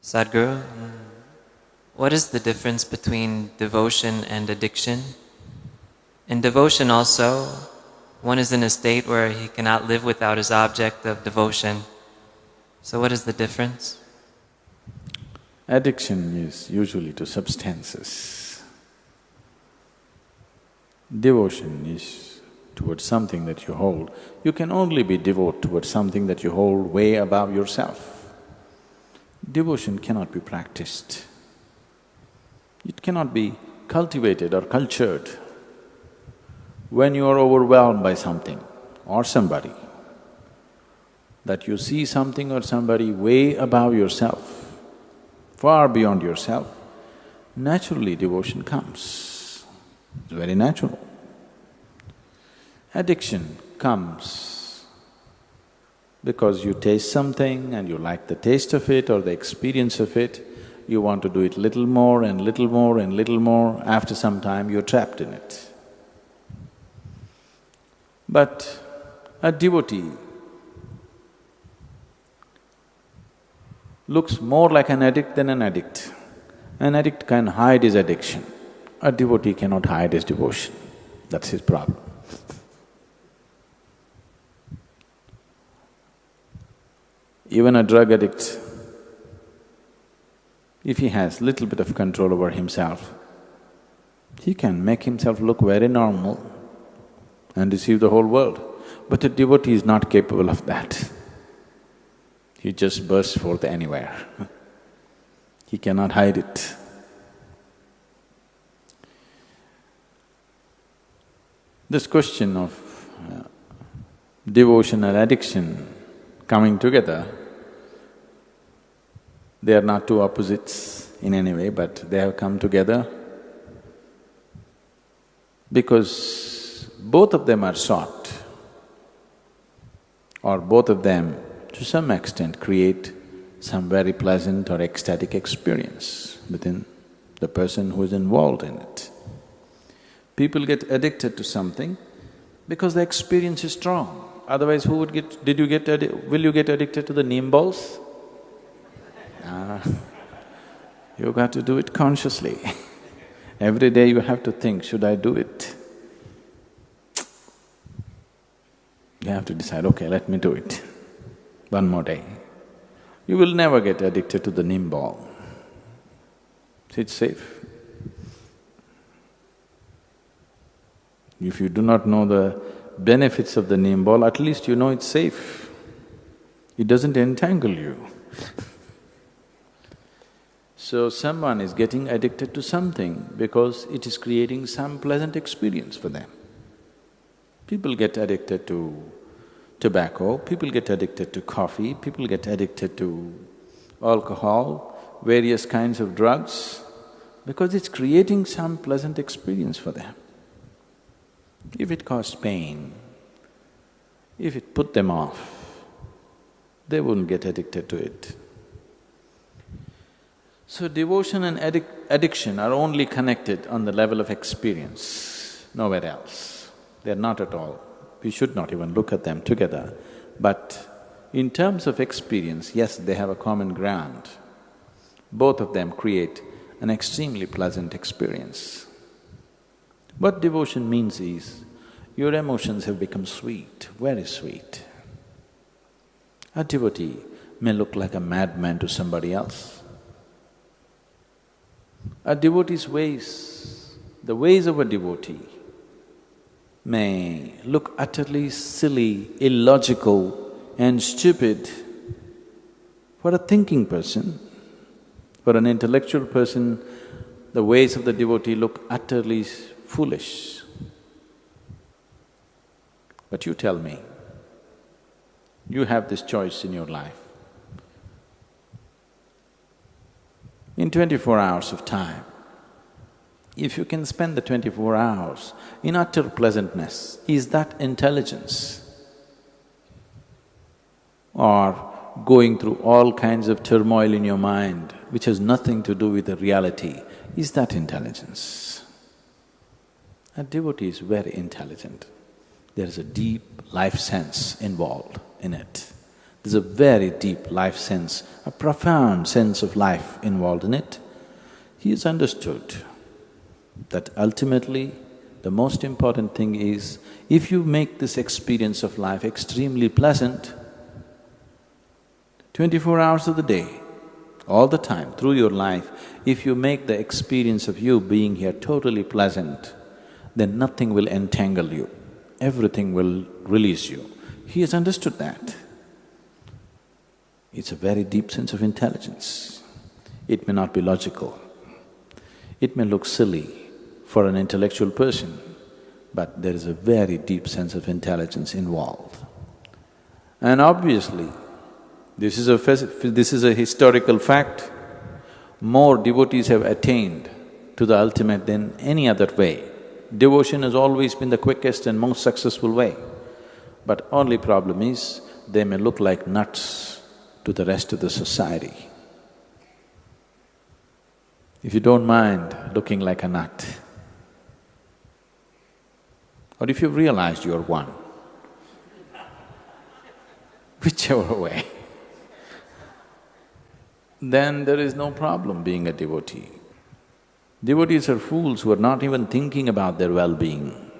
Sadhguru, what is the difference between devotion and addiction? In devotion also, one is in a state where he cannot live without his object of devotion. So what is the difference? Addiction is usually to substances. Devotion is towards something that you hold. You can only be devout towards something that you hold way above yourself. Devotion cannot be practiced. It cannot be cultivated or cultured. When you are overwhelmed by something or somebody, that you see something or somebody way above yourself, far beyond yourself, naturally devotion comes. It's very natural. Addiction comes because you taste something and you like the taste of it or the experience of it, you want to do it little more and little more and little more, after some time you're trapped in it. But a devotee looks more like an addict than an addict. An addict can hide his addiction, a devotee cannot hide his devotion. That's his problem. Even a drug addict, if he has little bit of control over himself, he can make himself look very normal and deceive the whole world. But a devotee is not capable of that. He just bursts forth anywhere. He cannot hide it. This question of devotion and addiction coming together, they are not two opposites in any way, but they have come together because both of them are sought, or both of them to some extent create some very pleasant or ecstatic experience within the person who is involved in it. People get addicted to something because the experience is strong. Otherwise, who would get… will you get addicted to the neem balls? You got to do it consciously. Every day you have to think, should I do it? You have to decide, okay, let me do it. One more day. You will never get addicted to the neem ball. It's safe. If you do not know the benefits of the neem ball, at least you know it's safe. It doesn't entangle you. So someone is getting addicted to something because it is creating some pleasant experience for them. People get addicted to tobacco, people get addicted to coffee, people get addicted to alcohol, various kinds of drugs, because it's creating some pleasant experience for them. If it caused pain, if it put them off, they wouldn't get addicted to it. So devotion and addiction are only connected on the level of experience, nowhere else. They're not at all. We should not even look at them together. But in terms of experience, yes, they have a common ground. Both of them create an extremely pleasant experience. What devotion means is, your emotions have become sweet, very sweet. A devotee may look like a madman to somebody else. A devotee's ways, the ways of a devotee may look utterly silly, illogical and stupid for a thinking person. For an intellectual person, the ways of the devotee look utterly foolish. But you tell me, you have this choice in your life. In 24 hours of time, if you can spend the 24 hours in utter pleasantness, is that intelligence? Or going through all kinds of turmoil in your mind which has nothing to do with the reality, is that intelligence? A devotee is very intelligent. There is a deep life sense involved in it. There's a very deep life sense, a profound sense of life involved in it. He has understood that ultimately the most important thing is, if you make this experience of life extremely pleasant, 24 hours of the day, all the time, through your life, if you make the experience of you being here totally pleasant, then nothing will entangle you, everything will release you. He has understood that. It's a very deep sense of intelligence. It may not be logical, it may look silly for an intellectual person, but there is a very deep sense of intelligence involved. And obviously, this is a historical fact. More devotees have attained to the ultimate than any other way. Devotion has always been the quickest and most successful way. But only problem is, they may look like nuts to the rest of the society. If you don't mind looking like a nut, or if you've realized you're one, whichever way, then there is no problem being a devotee. Devotees are fools who are not even thinking about their well-being.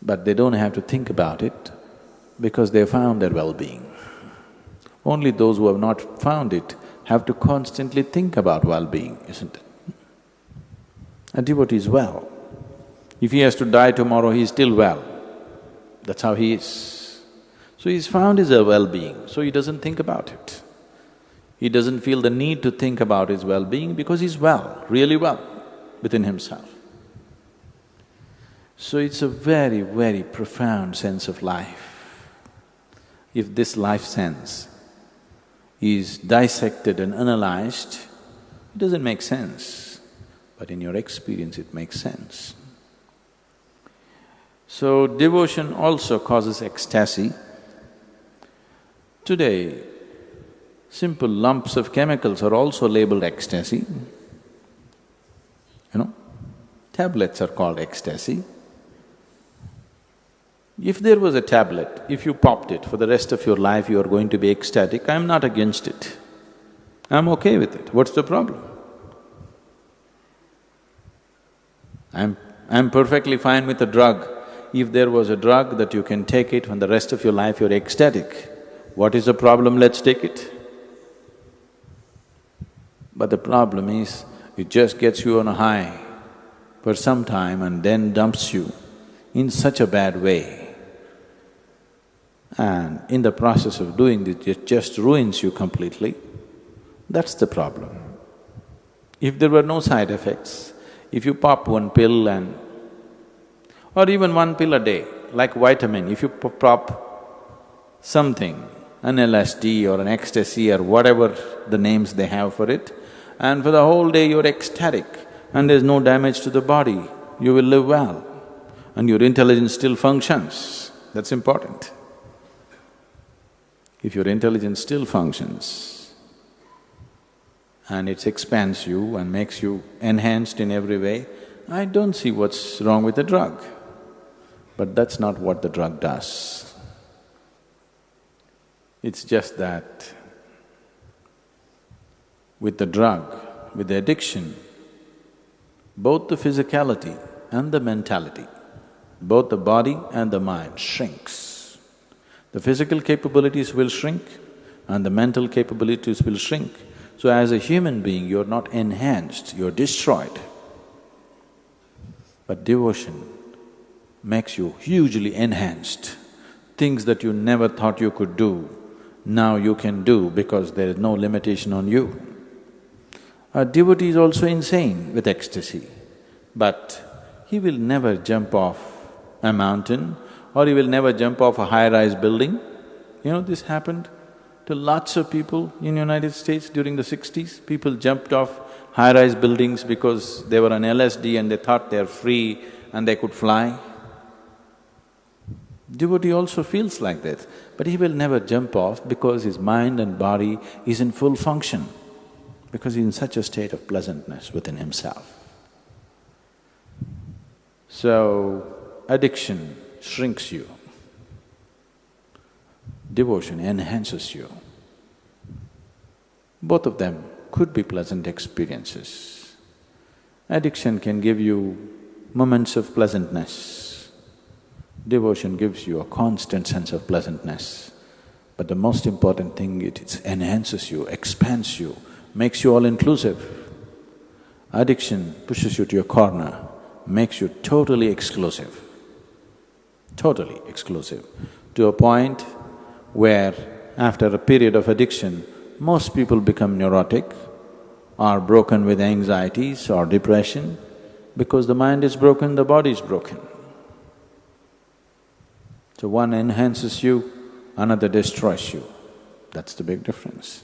But they don't have to think about it because they found their well-being. Only those who have not found it have to constantly think about well-being, isn't it? A devotee is well. If he has to die tomorrow, he is still well. That's how he is. So he's found his well-being, so he doesn't think about it. He doesn't feel the need to think about his well-being because he's well, really well within himself. So it's a very, very profound sense of life. If this life sense is dissected and analyzed, it doesn't make sense, but in your experience it makes sense. So devotion also causes ecstasy. Today, simple lumps of chemicals are also labeled ecstasy. Tablets are called ecstasy. If there was a tablet, if you popped it, for the rest of your life you are going to be ecstatic, I'm not against it. I'm okay with it. What's the problem? I'm perfectly fine with a drug. If there was a drug that you can take it, for the rest of your life you're ecstatic, what is the problem? Let's take it. But the problem is, it just gets you on a high for some time and then dumps you in such a bad way. And in the process of doing this, it just ruins you completely. That's the problem. If there were no side effects, if you pop one pill or even one pill a day, like vitamin, if you pop something, an LSD or an ecstasy or whatever the names they have for it, and for the whole day you're ecstatic and there's no damage to the body, you will live well and your intelligence still functions. That's important. If your intelligence still functions and it expands you and makes you enhanced in every way, I don't see what's wrong with the drug. But that's not what the drug does. It's just that with the drug, with the addiction, both the physicality and the mentality, both the body and the mind shrinks. The physical capabilities will shrink and the mental capabilities will shrink. So as a human being, you're not enhanced, you're destroyed. But devotion makes you hugely enhanced. Things that you never thought you could do, now you can do because there is no limitation on you. A devotee is also insane with ecstasy, but he will never jump off a mountain or he will never jump off a high-rise building. This happened to lots of people in United States during the 60s. People jumped off high-rise buildings because they were on LSD and they thought they're free and they could fly. Devotee also feels like that, but he will never jump off because his mind and body is in full function, because he's in such a state of pleasantness within himself. So, addiction shrinks you. Devotion enhances you. Both of them could be pleasant experiences. Addiction can give you moments of pleasantness. Devotion gives you a constant sense of pleasantness. But the most important thing, it enhances you, expands you, makes you all-inclusive. Addiction pushes you to your corner, makes you totally exclusive, to a point where after a period of addiction, most people become neurotic or broken with anxieties or depression. Because the mind is broken, the body is broken. So one enhances you, another destroys you. That's the big difference.